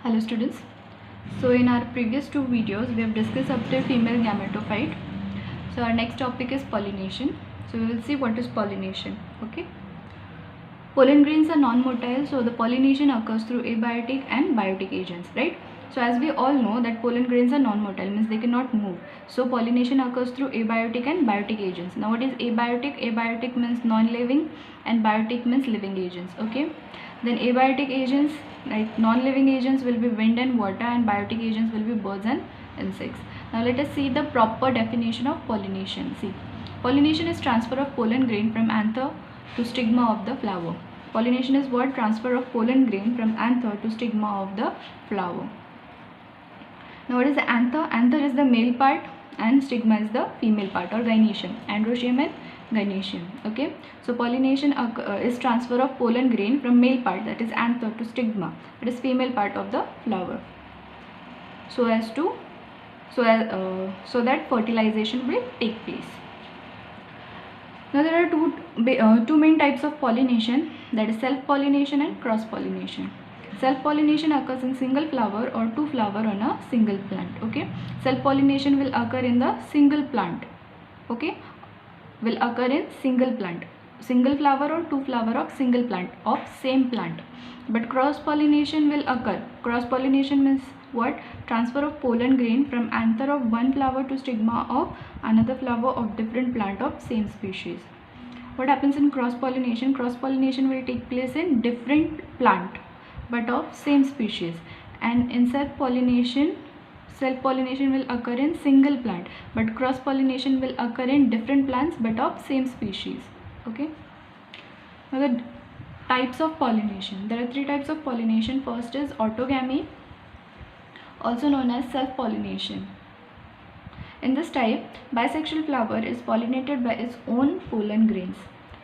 Hello students. So in our previous two videos we have discussed up to female gametophyte. So our next topic is pollination. So we will see what is pollination. Okay. Pollen grains are non-motile, so the pollination occurs through abiotic and biotic agents, right? So as we all know that pollen grains are non-motile, means they cannot move. So pollination occurs through abiotic and biotic agents. Now what is abiotic? Abiotic means non-living and biotic means living agents, okay? Then abiotic agents, like non-living agents will be wind and water, and biotic agents will be birds and insects. Now let us see the proper definition of pollination. See, pollination is transfer of pollen grain from anther to stigma of the flower. Pollination is what? Transfer of pollen grain from anther to stigma of the flower. Now what is the anther? Anther is the male part and stigma is the female part, or gynoecium. Androecium and gynoecium. Okay. So pollination is transfer of pollen grain from male part, that is anther, to stigma, that is female part of the flower, so that fertilization will take place. Now there are two main types of pollination, that is self-pollination and cross-pollination. Self-pollination occurs in single flower or two flower on a single plant. Okay, self-pollination will occur in the single plant. Okay, will occur in single plant, single flower or two flower of single plant of same plant. But cross-pollination will occur. Cross-pollination means what? Transfer of pollen grain from anther of one flower to stigma of another flower of different plant of same species. What happens in cross-pollination? Cross-pollination will take place in different plant but of same species. And in self-pollination will occur in single plant, but cross-pollination will occur in different plants but of same species. Okay. Now the types of pollination. There are three types of pollination. First is autogamy, also known as self-pollination. In this type, bisexual flower is pollinated by its own pollen grains.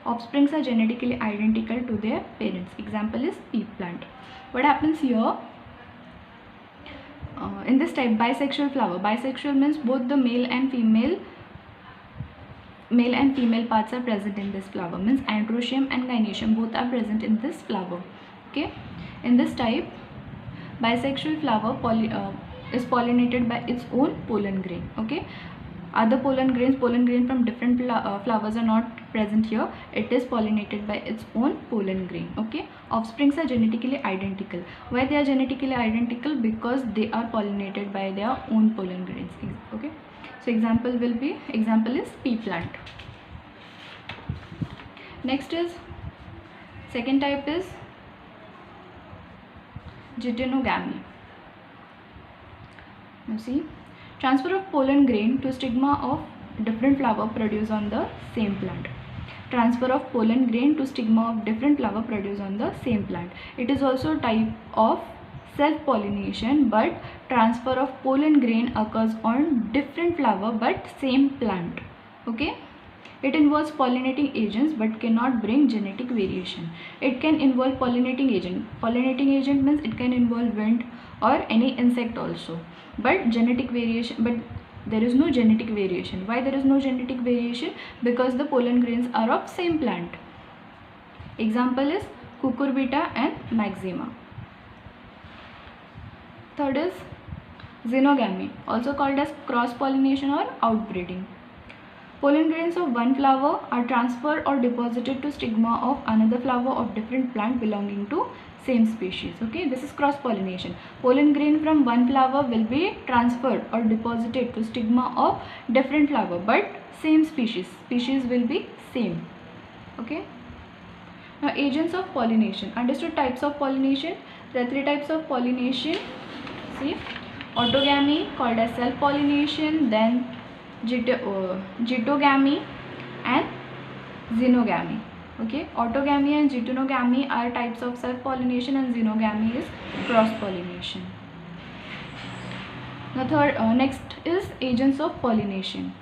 Offsprings are genetically identical to their parents. Example is pea plant. What happens here? In this type, bisexual flower. Bisexual means both the male and female parts are present in this flower. Means androecium and gynoecium both are present in this flower. Okay. In this type, bisexual flower is pollinated by its own pollen grain. Okay. Other pollen grain from different flowers are not present here. It is pollinated by its own pollen grain. Okay. Offsprings are genetically identical. Why they are genetically identical? Because they are pollinated by their own pollen grains. Okay. So example is pea plant. Next is second type is geitonogamy. Now see, transfer of pollen grain to stigma of different flower produced on the same plant. Transfer of pollen grain to stigma of different flower produced on the same plant. It is also a type of self-pollination, but transfer of pollen grain occurs on different flower but same plant. Okay. It involves pollinating agents but cannot bring genetic variation. It can involve pollinating agent. Pollinating agent means it can involve wind or any insect also. But genetic variation, but there is no genetic variation. Why there is no genetic variation? Because the pollen grains are of same plant. Example is cucurbita and maxima. Third is xenogamy, also called as cross-pollination or outbreeding. Pollen grains of one flower are transferred or deposited to stigma of another flower of different plant belonging to same species. Okay, this is cross-pollination. Pollen grain from one flower will be transferred or deposited to stigma of different flower but same species. Species will be same. Okay. Now agents of pollination. Understood types of pollination? There are three types of pollination. See, autogamy called as self-pollination, then geitonogamy and xenogamy. Okay, autogamy and geitonogamy are types of self-pollination and xenogamy is cross-pollination. Now next is agents of pollination.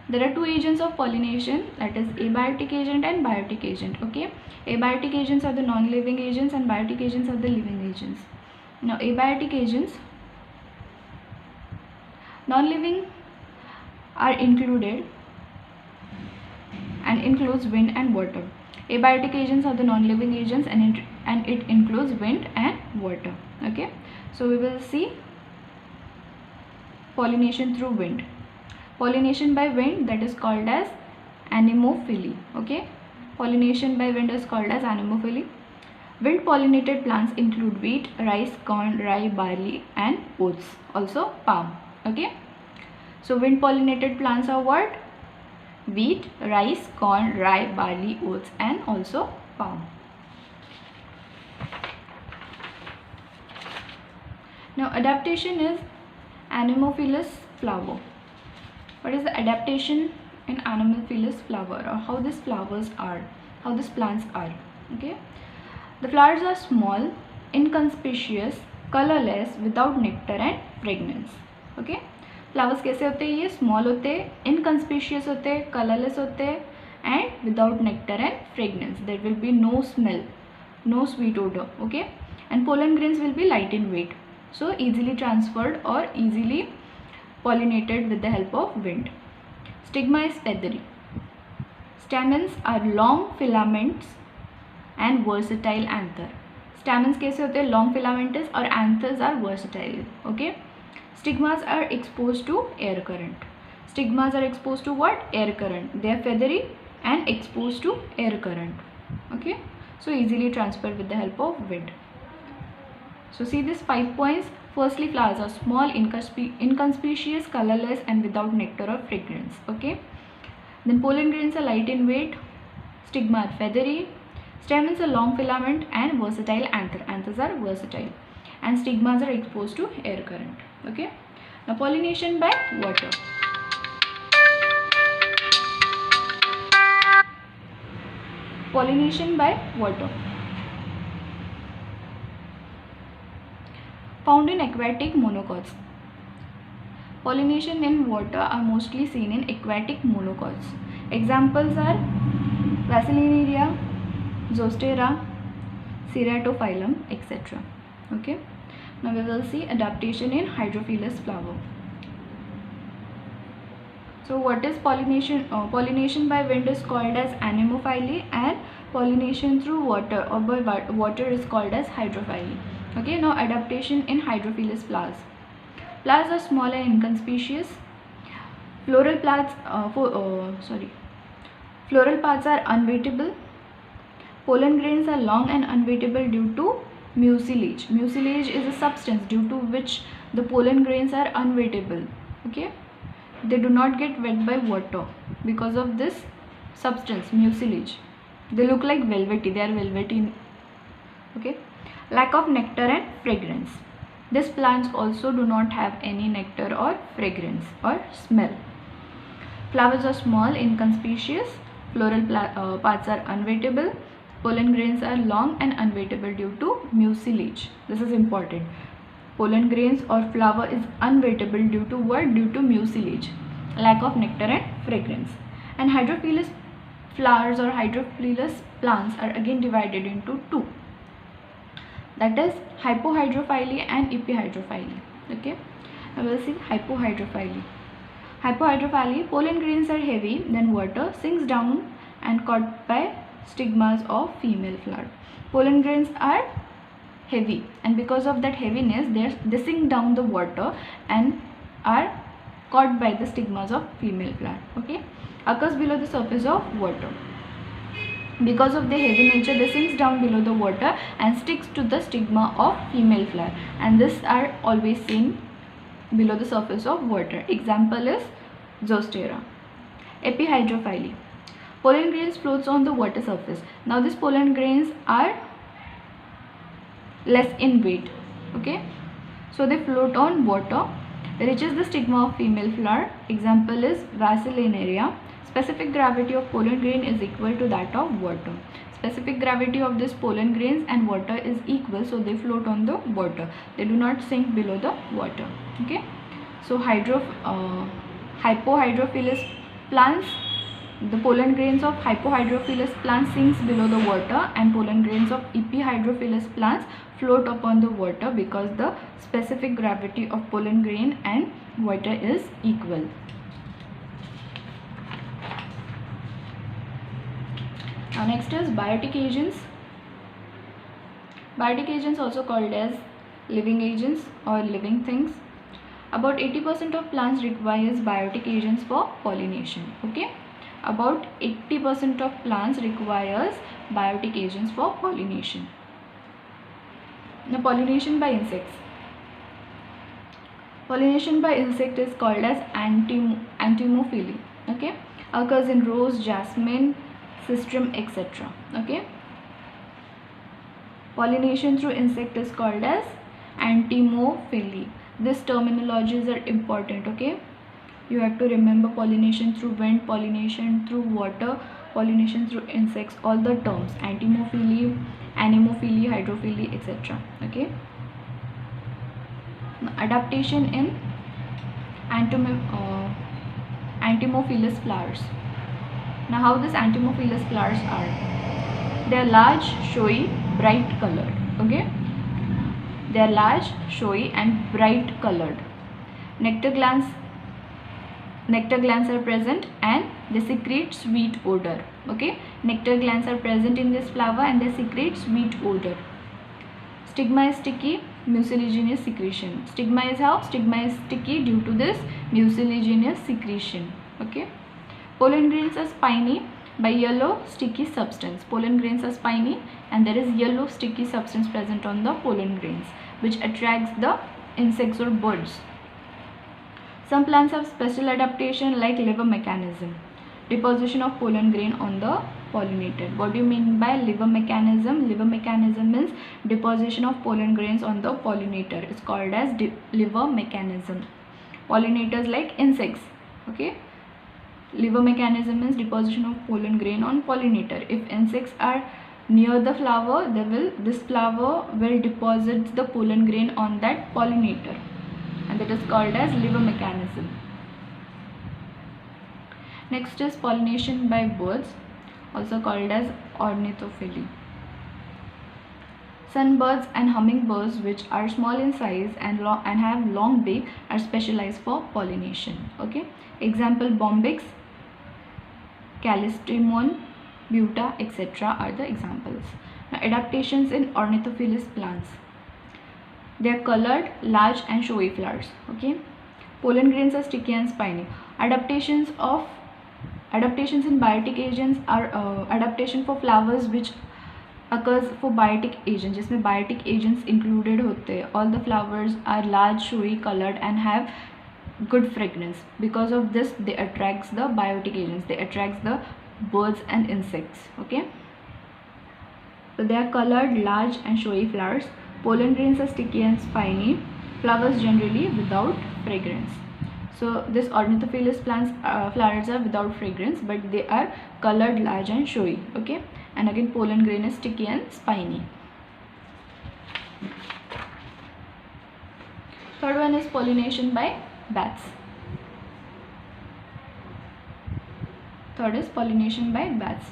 There are two agents of pollination, that is abiotic agent and biotic agent. Okay, abiotic agents are the non-living agents and biotic agents are the living agents. Now abiotic agents, non-living are included and includes wind and water. Abiotic agents are the non-living agents and and it includes wind and water. Okay, so we will see pollination through wind. Pollination by wind, that is called as anemophily. Okay, pollination by wind is called as anemophily. Wind pollinated plants include wheat, rice, corn, rye, barley and oats, also palm. Okay, so wind pollinated plants are what? Wheat, rice, corn, rye, barley, oats and also palm. Now adaptation is anemophilous flower. What is the adaptation in anemophilous flower, or how these flowers are, how these plants are? Okay, the flowers are small, inconspicuous, colorless, without nectar and fragrance. Okay, flowers कैसे होते हैं? ये small होते हैं, इनकन्स्पिशियस होते हैं, colourless होते हैं and without nectar and fragrance. There will be no smell, no sweet odor. Okay, and pollen grains will be light in weight, so easily transferred or easily pollinated with the help of wind. Stigma is feathery. Stamens are long filaments and versatile anther. Stamens कैसे होते हैं? Long filamentous और anthers are versatile. Okay, stigmas are exposed to air current. Stigmas are exposed to what? Air current. They are feathery and exposed to air current. Okay, so easily transferred with the help of wind. So see these 5 points. Firstly, flowers are small, inconspicuous, colorless and without nectar or fragrance. Okay, then pollen grains are light in weight, stigma are feathery, stamens are long filament and versatile anther. Anthers are versatile and stigmas are exposed to air current. Okay, now pollination by water. Pollination by water. Found in aquatic monocots. Pollination in water are mostly seen in aquatic monocots. Examples are Vacillinaria, Zostera, Ceratophyllum, etc. Okay, now we will see adaptation in hydrophilous flower. So what is pollination? Pollination by wind is called as anemophily, and pollination through water or by water is called as hydrophily. Okay, now adaptation in hydrophilous flowers. Flowers are small and inconspicuous. Floral parts are unweightable. Pollen grains are long and unweightable due to mucilage. Mucilage is a substance due to which the pollen grains are unweightable. Okay, they do not get wet by water because of this substance, mucilage. They look like velvety, they are velvety. Okay, lack of nectar and fragrance. These plants also do not have any nectar or fragrance or smell. Flowers are small, inconspicuous. Floral parts are unweightable. Pollen grains are long and unweightable due to mucilage. This is important. Pollen grains or flower is unweightable due to what? Due to mucilage, lack of nectar and fragrance. And hydrophilous flowers or hydrophilous plants are again divided into two, that is hypohydrophily and epihydrophily. Okay, now we will see hypohydrophily. Hypohydrophily, pollen grains are heavy, then water sinks down and caught by stigmas of female flower. Pollen grains are heavy, and because of that heaviness they sink down the water and are caught by the stigmas of female flower. Okay, occurs below the surface of water. Because of their heavy nature, they sinks down below the water and sticks to the stigma of female flower, and these are always seen below the surface of water. Example is Zostera. Epihydrophily. Pollen grains floats on the water surface. Now these pollen grains are less in weight. Okay, so they float on water, reaches the stigma of female flower. Example is Vacillinaria. Specific gravity of pollen grain is equal to that of water. Specific gravity of this pollen grains and water is equal, so they float on the water. They do not sink below the water. Okay, so hypohydrophilous plants, the pollen grains of hypohydrophilous plants sinks below the water, and pollen grains of epihydrophilous plants float upon the water because the specific gravity of pollen grain and water is equal. Now next is biotic agents. Biotic agents also called as living agents or living things. About 80% of plants requires biotic agents for pollination. Okay, about 80% of plants requires biotic agents for pollination. Now, pollination by insects. Pollination by insect is called as entomophily. Okay, occurs in rose, jasmine, sistrum, etc. Okay, pollination through insect is called as entomophily. These terminologies are important. Okay, you have to remember pollination through wind, pollination through water, pollination through insects, all the terms: entomophily, anemophily, hydrophily, etc. Okay, adaptation in entomophilous flowers. Now, how these entomophilous flowers are? They are large, showy, bright colored. Okay, they are large, showy, and bright colored. Nectar glands are present and they secrete sweet odor. Okay, nectar glands are present in this flower and they secrete sweet odor. Stigma is sticky, mucilaginous secretion. Stigma is how? Stigma is sticky due to this mucilaginous secretion. Okay, pollen grains are spiny by yellow sticky substance. Pollen grains are spiny and there is yellow sticky substance present on the pollen grains, which attracts the insects or birds. Some plants have special adaptation like lever mechanism, deposition of pollen grain on the pollinator. What do you mean by lever mechanism? Lever mechanism means deposition of pollen grains on the pollinator. It's called as lever mechanism. Pollinators like insects. Okay, lever mechanism means deposition of pollen grain on pollinator. If insects are near the flower, this flower will deposit the pollen grain on that pollinator, and that is called as lever mechanism. Next is pollination by birds, also called as ornithophily. Sunbirds and hummingbirds, which are small in size and have long beak, are specialized for pollination. Okay, example: bombyx, callistemon, buta, etc. are the examples. Now, adaptations in ornithophilous plants. They are colored, large, and showy flowers. Okay, pollen grains are sticky and spiny. Adaptations in biotic agents are adaptation for flowers which occurs for biotic agents, जिसमें biotic agents included होते हैं. All the flowers are large, showy, colored, and have good fragrance. Because of this, they attracts the biotic agents. They attracts the birds and insects. Okay, so they are colored, large, and showy flowers. Pollen grains are sticky and spiny. Flowers generally without fragrance. So this ornithophilous plants flowers are without fragrance, but they are colored, large, and showy. Okay, and again pollen grain is sticky and spiny. Third one is pollination by bats. Third is pollination by bats.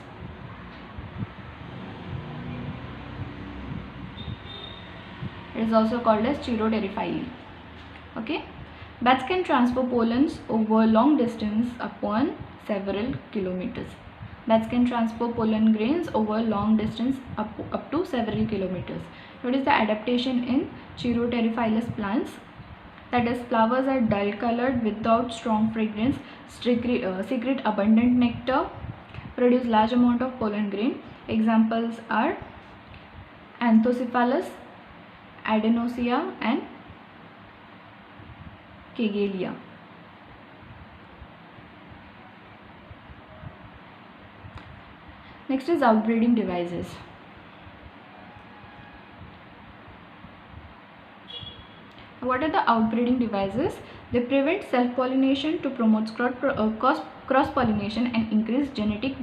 It is also called as Chiropterophily. Okay, bats can transfer pollens over long distance upon several kilometers. Bats can transfer pollen grains over long distance up to several kilometers. What is the adaptation in Chiropterophilous plants? That is, flowers are dull colored without strong fragrance, secrete abundant nectar, produce large amount of pollen grain. Examples are Anthocephalus, Adenosea, and Cagelia. Next is outbreeding devices. What are the outbreeding devices? They prevent self-pollination to promote cross-pollination and increase genetic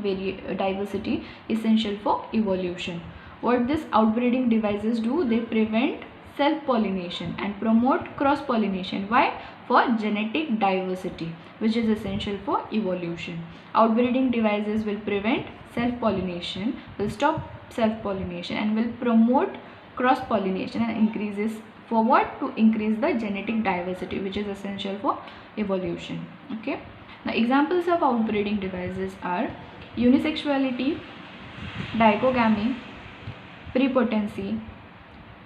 diversity essential for evolution. What these outbreeding devices do? They prevent self-pollination and promote cross-pollination. Why? For genetic diversity, which is essential for evolution. Outbreeding devices will prevent self-pollination, will stop self-pollination, and will promote cross-pollination and increases for what? To increase the genetic diversity, which is essential for evolution. Okay. Now, examples of outbreeding devices are unisexuality, dichogamy, prepotency,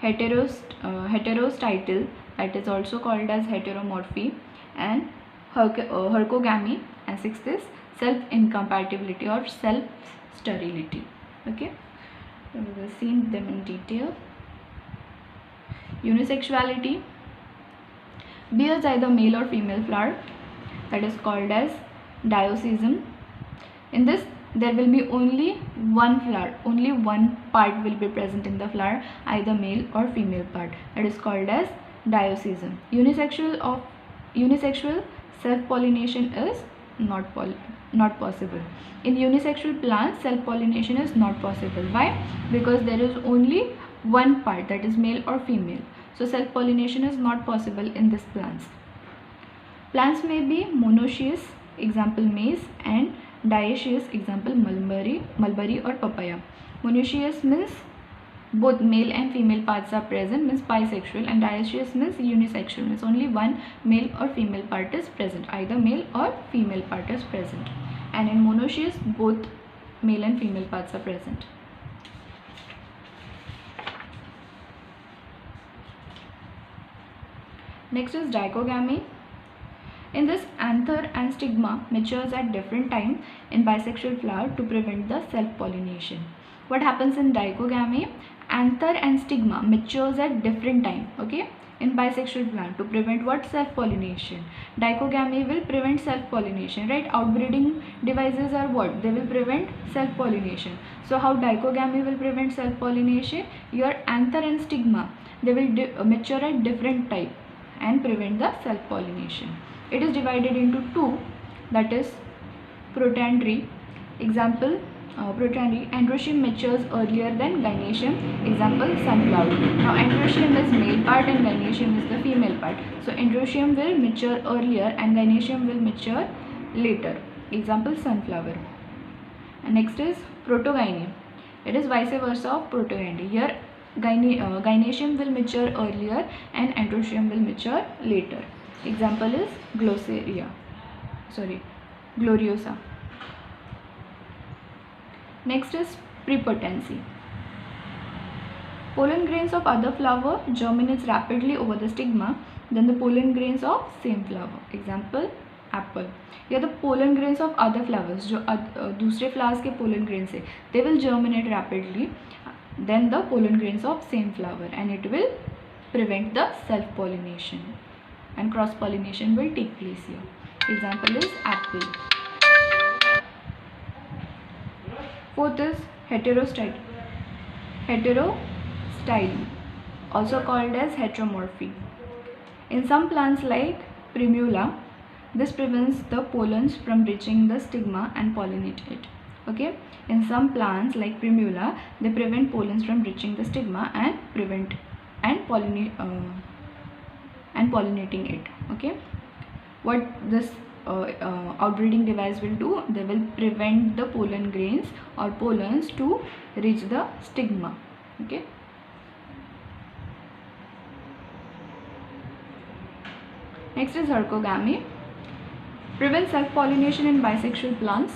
heterostytal, that is also called as heteromorphy, and hercogamy, and sixth is self incompatibility or self sterility. Okay, so we will see them in detail. Unisexuality bears either male or female flower, that is called as dioecision. In this, there will be only one flower, only one part will be present in the flower, either male or female part, that is called as dioecision. Unisexual self-pollination is not possible. In unisexual plants, self-pollination is not possible. Why? Because there is only one part, that is male or female. So self-pollination is not possible in these plants. Plants may be monoecious, example maize, and dioecious, example mulberry or papaya. Monoecious means both male and female parts are present, means bisexual, and dioecious means unisexual, means only one male or female part is present, either male or female part is present. And in monoecious, both male and female parts are present. Next is dichogamy. In this, anther and stigma matures at different time in bisexual flower to prevent the self-pollination. What happens in dichogamy? Anther and stigma matures at different time, okay, in bisexual plant to prevent what? Self-pollination. Dichogamy will prevent self-pollination, right? Outbreeding devices are what? They will prevent self-pollination. So how dichogamy will prevent self-pollination? Your anther and stigma, they will mature at different type and prevent the self-pollination. It is divided into two, that is protandry. Example, protandry, androecium matures earlier than gynoecium, example sunflower. Now androecium is male part and gynoecium is the female part. So androecium will mature earlier and gynoecium will mature later, example sunflower. And next is protogyny. It is vice versa of protogyny. Here gynoecium will mature earlier and androecium will mature later. Example is gloriosa. Next is prepotency. Pollen grains of other flower germinates rapidly over the stigma than the pollen grains of same flower. Example, apple. Here the pollen grains of other flowers, जो दूसरे flowers के pollen grains है, they will germinate rapidly than the pollen grains of same flower, and it will prevent the self-pollination, and cross-pollination will take place here. Example is apple. Fourth is heterostyle, also called as heteromorphy. In some plants like primula, this prevents the pollens from reaching the stigma and pollinate it. Okay, in some plants like primula, they prevent pollens from reaching the stigma and pollinating it. Okay, what this outbreeding device will do, they will prevent the pollen grains or pollens to reach the stigma. Okay, next is hercogamy. Prevents self-pollination in bisexual plants.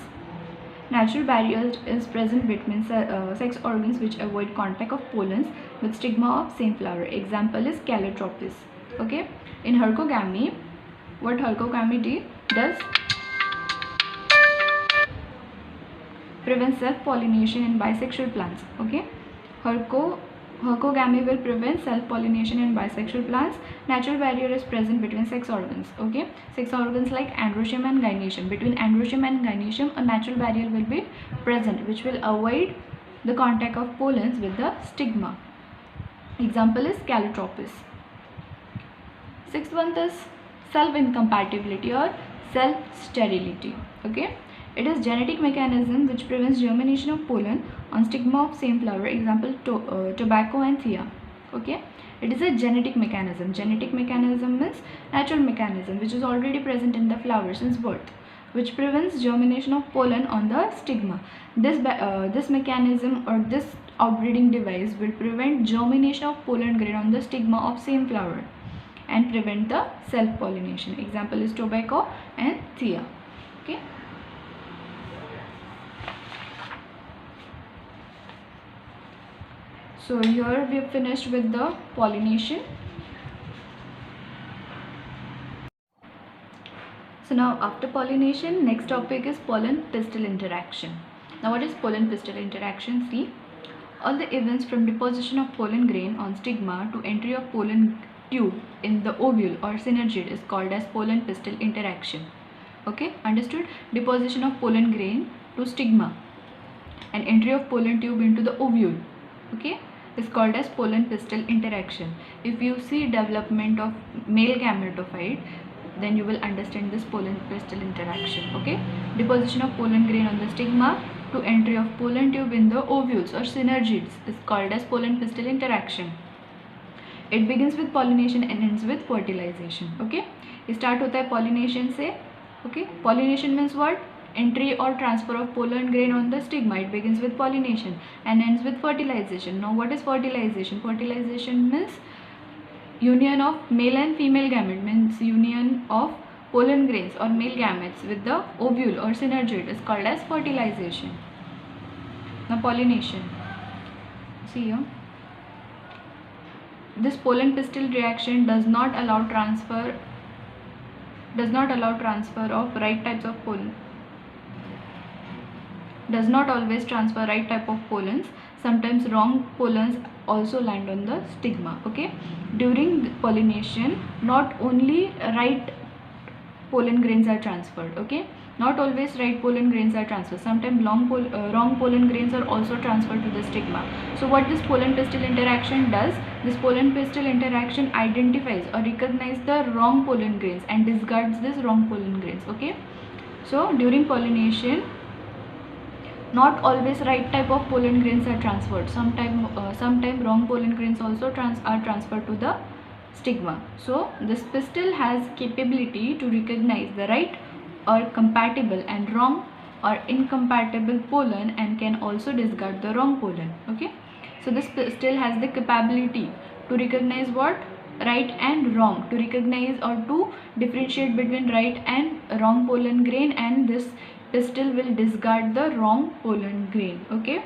Natural barrier is present between sex organs which avoid contact of pollens with stigma of same flower. Example is calotropis. Okay, in hercogamy, what hercogamy does? Prevents self-pollination in bisexual plants. Okay, hercogamy will prevent self-pollination in bisexual plants. Natural barrier is present between sex organs. Okay, sex organs like androecium and gynoecium. Between androecium and gynoecium, a natural barrier will be present which will avoid the contact of pollens with the stigma. Example is calotropis. Sixth one is self-incompatibility or self-sterility. Okay, it is genetic mechanism which prevents germination of pollen on stigma of same flower. Example, tobacco and thea. Okay, it is a genetic mechanism. Genetic mechanism means natural mechanism which is already present in the flower since birth, which prevents germination of pollen on the stigma. This mechanism or this outbreeding device will prevent germination of pollen grain on the stigma of same flower and prevent the self-pollination. Example is tobacco and thea. Okay, So here we have finished with the pollination. So now after pollination, next topic is pollen pistil interaction. Now what is pollen pistil interaction? See, all the events from deposition of pollen grain on stigma to entry of pollen tube in the ovule or synergid is called as pollen pistil interaction. Okay, understood? Deposition of pollen grain to stigma and entry of pollen tube into the ovule, okay, is called as pollen pistil interaction. If you see development of male gametophyte, then you will understand this pollen pistil interaction. Okay, deposition of pollen grain on the stigma to entry of pollen tube in the ovules or synergids is called as pollen pistil interaction. It begins with pollination and ends with fertilization. Okay, start hota hai pollination se. Okay, pollination means what? Entry or transfer of pollen grain on the stigma. It begins with pollination and ends with fertilization. Now what is fertilization? Fertilization means union of male and female gamete, means union of pollen grains or male gametes with the ovule or synergid is called as fertilization. Now pollination. See here. This pollen pistil reaction does not allow transfer of right types of pollen. Does not always transfer right type of pollens. Sometimes wrong pollens also land on the stigma. Okay, during pollination, not only right pollen grains are transferred. Okay, not always right pollen grains are transferred. Sometimes wrong pollen grains are also transferred to the stigma. So what this pollen pistil interaction does? This pollen pistil interaction identifies or recognizes the wrong pollen grains and discards these wrong pollen grains. Okay, so during pollination, not always right type of pollen grains are transferred. Sometime wrong pollen grains also are transferred to the stigma. So this pistil has capability to recognize the right or compatible and wrong or incompatible pollen and can also discard the wrong pollen. Okay, so this pistil has the capability to recognize what? Right and wrong, to recognize or to differentiate between right and wrong pollen grain, and this pistil will discard the wrong pollen grain. Okay,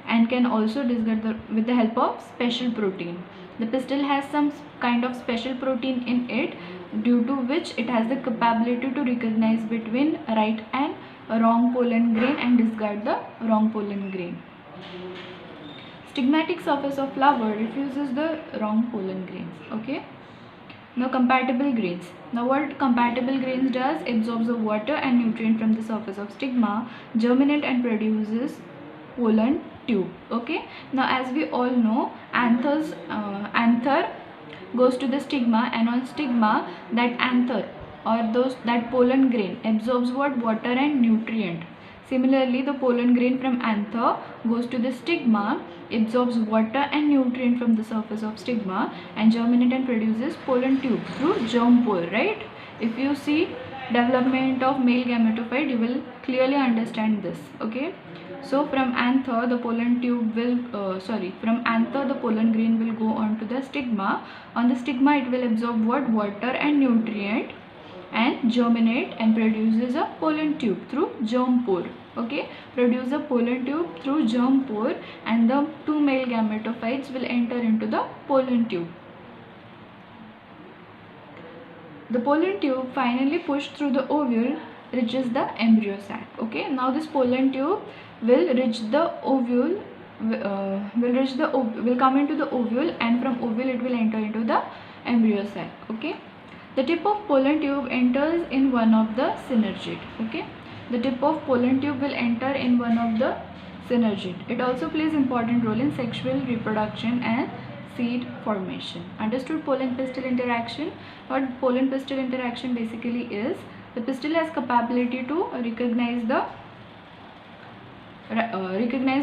and can also discard with the help of special protein. The pistil has some kind of special protein in it, due to which it has the capability to recognize between right and wrong pollen grain and discard the wrong pollen grain. Stigmatic surface of flower refuses the wrong pollen grains. Okay, now compatible grains. Now what compatible grains does? Absorbs the water and nutrient from the surface of stigma, germinate and produces pollen tube. Okay, now as we all know, anther goes to the stigma, and on stigma that anther or that pollen grain absorbs what? Water and nutrient. Similarly, the pollen grain from anther goes to the stigma, absorbs water and nutrient from the surface of stigma, and germinate and produces pollen tube through germ pore. Right? If you see development of male gametophyte, you will clearly understand this. Okay, so from anther the pollen tube will from anther the pollen grain will go on to the stigma. On the stigma it will absorb what? Water and nutrient and germinate and produces a pollen tube through germ pore. Okay, produce a pollen tube through germ pore, and the two male gametophytes will enter into the pollen tube. The pollen tube, finally pushed through the ovule, reaches the embryo sac. Okay, now this pollen tube will reach the ovule, will come into the ovule, and from ovule it will enter into the embryo sac. Okay, the tip of pollen tube enters in one of the synergid. Okay, the tip of pollen tube will enter in one of the synergid. It also plays important role in sexual reproduction and seed formation. Understood pollen pistil interaction? What pollen pistil interaction basically is? The pistil has capability to recognize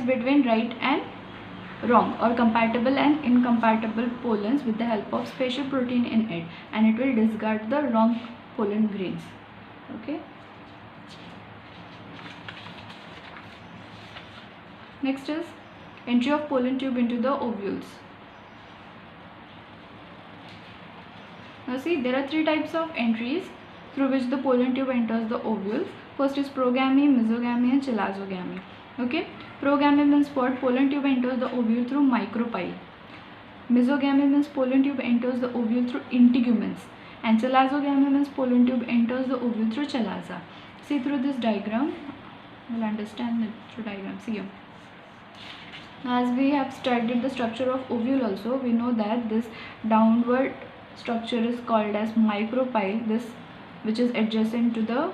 between right and wrong or compatible and incompatible pollens with the help of special protein in it, and it will discard the wrong pollen grains. Okay, next is entry of pollen tube into the ovules. Now see, there are three types of entries through which the pollen tube enters the ovules. First is progamy, mesogamy and chalazogamy. Okay, Progamy means what? Pollen tube enters the ovule through micropyle. Mesogamy means pollen tube enters the ovule through integuments, and chalazogamy means pollen tube enters the ovule through chalaza. See through this diagram, you will understand the through diagram. See here. As we have studied the structure of ovule also, we know that this downward structure is called as micropyle. This, which is adjacent to the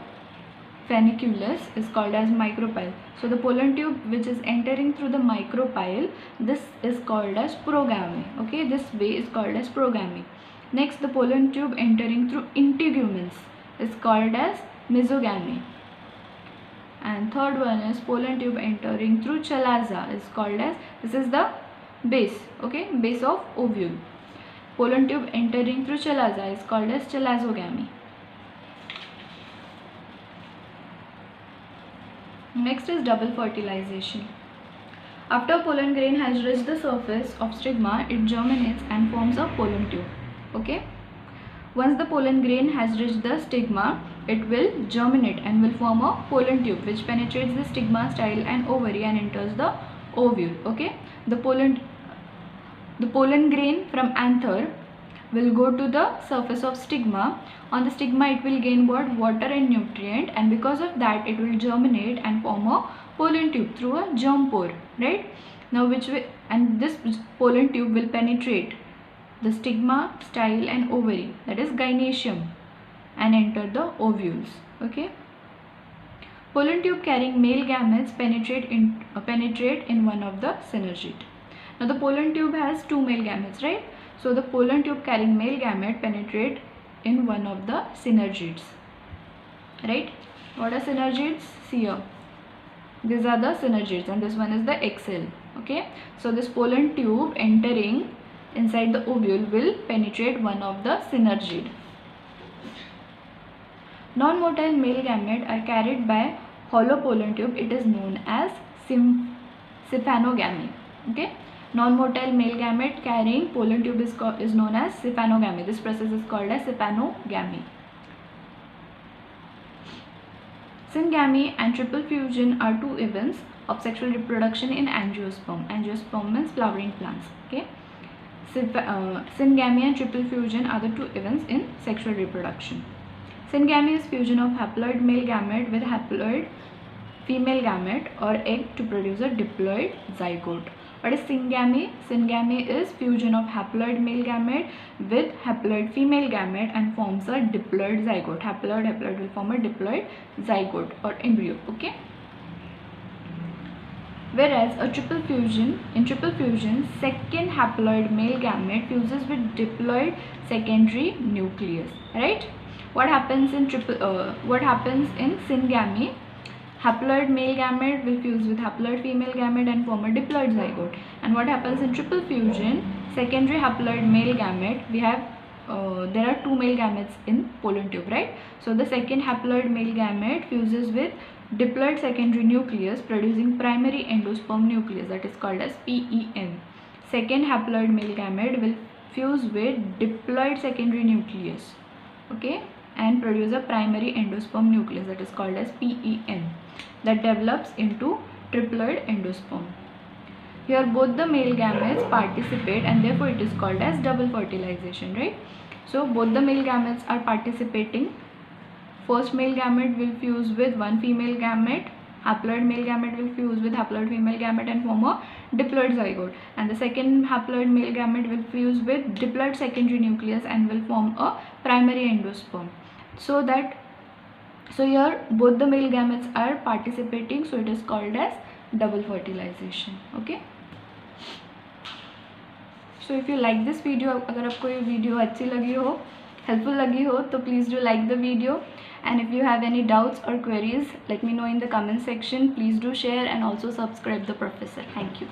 funiculus, is called as micropyle. So the pollen tube which is entering through the micropyle, this is called as progamy. Okay, this way is called as progamy. Next, the pollen tube entering through integuments is called as mesogamy. And third one is pollen tube entering through chalaza is called as, this is the base, okay, base of ovule. Pollen tube entering through chalaza is called as chalazogamy. Next is double fertilization. After pollen grain has reached the surface of stigma, it germinates and forms a pollen tube. Okay. Once the pollen grain has reached the stigma, it will germinate and will form a pollen tube which penetrates the stigma, style and ovary and enters the ovule. Okay. The pollen grain from anther will go to the surface of stigma. On the stigma it will gain what? Water and nutrient, and because of that it will germinate and form a pollen tube through a germ pore, right? Now which way, and this pollen tube will penetrate the stigma, style and ovary, that is gynoecium, and enter the ovules. Okay. Pollen tube carrying male gametes penetrate in one of the synergid. Now the pollen tube has two male gametes, right? So the pollen tube carrying male gamete penetrate in one of the synergids, right? What are synergids? See here. These are the synergids and this one is the XL. Okay. So this pollen tube entering inside the ovule will penetrate one of the synergid. Non-motile male gamete are carried by hollow pollen tube. It is known as siphanogamy. Okay. Non-motile male gamete carrying pollen tube is known as siphanogamy. This process is called as siphanogamy. Syngamy and triple fusion are two events of sexual reproduction in angiosperm. Angiosperm means flowering plants. Okay. Syngamy and triple fusion are the two events in sexual reproduction. Syngamy is fusion of haploid male gamete with haploid female gamete or egg to produce a diploid zygote. What is syngamy? Syngamy is fusion of haploid male gamete with haploid female gamete and forms a diploid zygote. Haploid will form a diploid zygote or embryo. Okay. Whereas in triple fusion, second haploid male gamete fuses with diploid secondary nucleus. Right? What happens in syngamy? Haploid male gamete will fuse with haploid female gamete and form a diploid zygote. And what happens in triple fusion? Secondary haploid male gamete, we have there are two male gametes in pollen tube, right? So the second haploid male gamete fuses with diploid secondary nucleus producing primary endosperm nucleus, that is called as PEN. Second haploid male gamete will fuse with diploid secondary nucleus, okay, and produce a primary endosperm nucleus, that is called as PEN, that develops into triploid endosperm. Here both the male gametes participate and therefore it is called as double fertilization, right? So both the male gametes are participating. First male gamete will fuse with one female gamete, haploid male gamete will fuse with haploid female gamete and form a diploid zygote, and the second haploid male gamete will fuse with diploid secondary nucleus and will form a primary endosperm. So here both the male gametes are participating, so it is called as double fertilization. Okay. So if you like this video, अगर आपको ये video अच्छी लगी हो, helpful लगी हो, तो please do like the video, and if you have any doubts or queries, let me know in the comment section. Please do share and also subscribe the professor. Thank you.